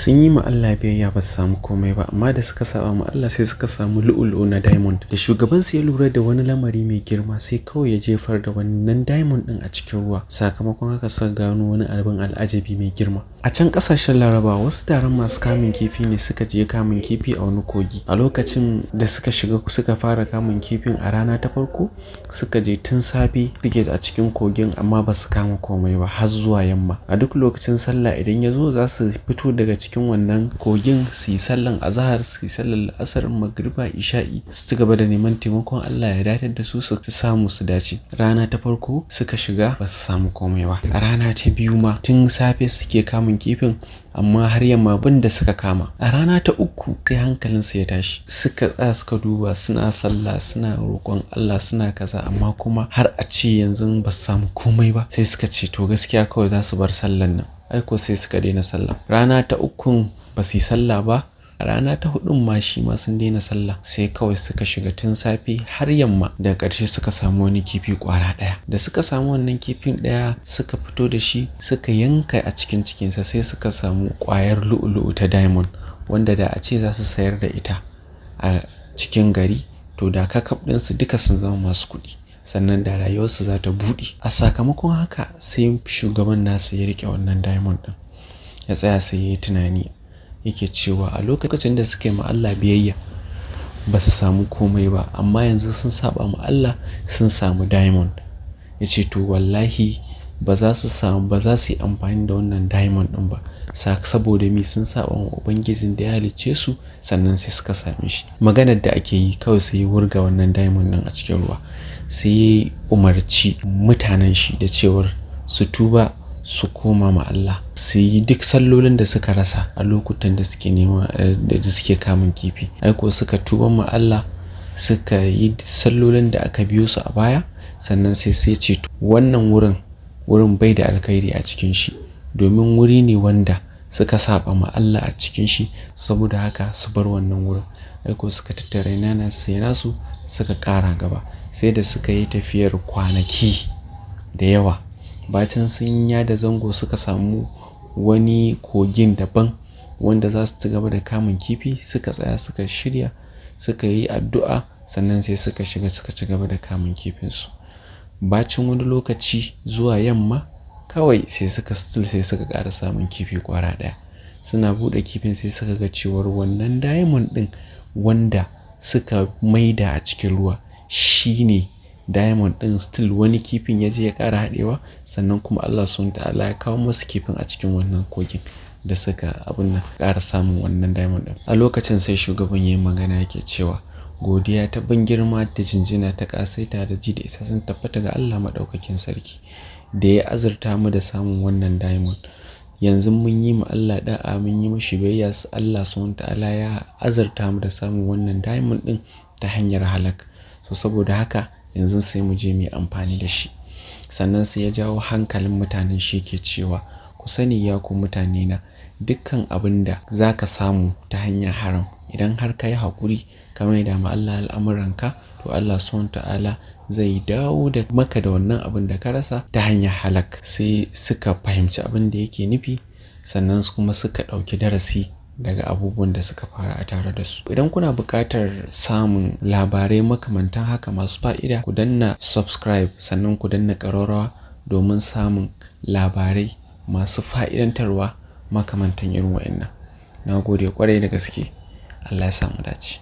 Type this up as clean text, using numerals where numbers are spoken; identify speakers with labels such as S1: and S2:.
S1: sun yi ma Allah biyayya ba su samu komai ba, amma da suka saba ma Allah sai suka samu lu'ulu'u na diamond. Da shugabansu ya lura da wani lamari mai girma sai kawai ya jefar da wannan diamond din a cikin ruwa. Sakamakon haka suka gano wani abin al'ajabi mai girma. A can kasashen Laraba wasu taron masu kamun kifi ne suka je kamun kifi a wani kogi. A lokacin da suka shiga suka fara kamun kifin a rana ta farko suka je tun safe suke a cikin kogin amma ba su kama komai ba har zuwa yamma. A duk lokacin sallah idan ya zo za su fito daga cikin wannan kogin su yi sallan azahar, su yi sallan la'asar, magriba, isha'i, su ci gaba da neman taimakon Allah ya datar da su samu su dace. Rana ta farko suka shiga ba su samu komai ba. A rana ta biyu ma tun safe suke kamun kifin amma har yamma da suka kama. A rana ta uku sai hankalinsu ya tashi suka tsaya suka duba suna sallah suna roƙon Allah suna kaza amma kuma har a ce yanzu ba su samu komai ba. Sai suka ce to gaskiya kawai za su bar sallan nan. Aiko sai suka daina sallah. Rana ta ukun ba su yi sallah ba. A rana ta hudun ma shi ma sun daina sallah. Sai kawai suka shiga tun safe har yamma. Daga ƙarshe suka samu wani kifi ƙwara ɗaya. Da suka samu wannan kifin ɗaya suka fito da shi suka yanka a cikin cikinsa sai suka samu ƙwayar lu'ulu'u ta diamond wanda da a ce za su sayar da ita a cikin gari to da kakaf ɗinsu duka sun zama masu kuɗi. Sannan da rayuwarsu za ta buɗe. A sakamakon haka sai shugaban nasu ya riƙe wannan diamond ɗin ya tsaya sai ya yi tunani yake cewa a lokacin da suka yi ma Allah biyayya ba su samu komai ba amma yanzu sun saba ma Allah sun samu diamond. Ya ce to wallahi ba za su yi amfani da wannan diamond ɗin ba saboda me sun saba ma ubangijin da ya halicce su sannan sai suka same shi. Maganar da ake yi kawai sai ya wurga wannan diamond ɗin a cikin ruwa sai ya umarci mutanen shi da cewar su tuba su koma ma Allah su yi duk sallolin da suka rasa a lokutan da suke nema da suke kamun kifi. Aiko suka tuba ma Allah suka yi sallolin da aka biyo su a baya sannan sai ce wannan wurin bai da alkhairi a cikin shi domin wuri ne wanda suka saba ma Allah a cikin shi saboda haka su bar wannan wurin. Aiko suka tattara nasu suka ƙara gaba sai da suka yi tafiyar kwanaki da yawa. Bacin sun yada zango suka samu wani kogin daban wanda za su ci gaba da kamun kifi suka tsaya suka shirya suka yi addu'a sannan sai suka shiga suka ci gaba da kamun kifinsu. Bacin wani lokaci zuwa yamma kawai sai suka ƙara samun kifi ƙwara ɗaya. Suna buɗe kifin sai suka ga cewar wannan diamond ɗin wanda suka maida a cikin ruwa shine diamond ɗin still wani kifin ya je ya ƙara haɗewa sannan kuma Allah subhanahu wa ta'ala ya kawo musu kifin a cikin wannan kogin da suka ƙara samun wannan diamond ɗin. A lokacin sai shugaban ya yi magana yake cewa godiya ta ban girma da jinjina ta ƙasaita da ji da isa sun tabbata ga Allah maɗaukakin sarki da ya azurta mu da samun wannan diamond. Yanzu mun yi ma Allah da'a mun yi mashi biyayya Allah subhanahu wa ta'ala ya azurta mu da samun wannan diamond ɗin ta hanyar halak. So saboda haka yanzu sai mu je mu yi amfani da shi. Sannan sai ya jawo hankalin mutanen shi ke cewa ku sani ya ku mutane na dukkan abin da za ka samu ta hanyar haram idan har ka yi haƙuri ka maida ma Allah al'amuranka to Allah subhanahu wa ta'ala zai dawo da maka da wannan abin da ka rasa ta hanyar halak. Sai suka fahimci abin da yake nufi sannan kuma suka ɗauki darasi daga abubuwan da suka fara a tare da su. Idan kuna buƙatar samun labarai makamantan haka masu fa'ida ku danna subscribe sannan ku danna ƙararrawa domin samun labarai masu fa'idantarwa makamantan irin wa'annan. Na gode ƙwarai da gaske. Allah ya sa mu dace.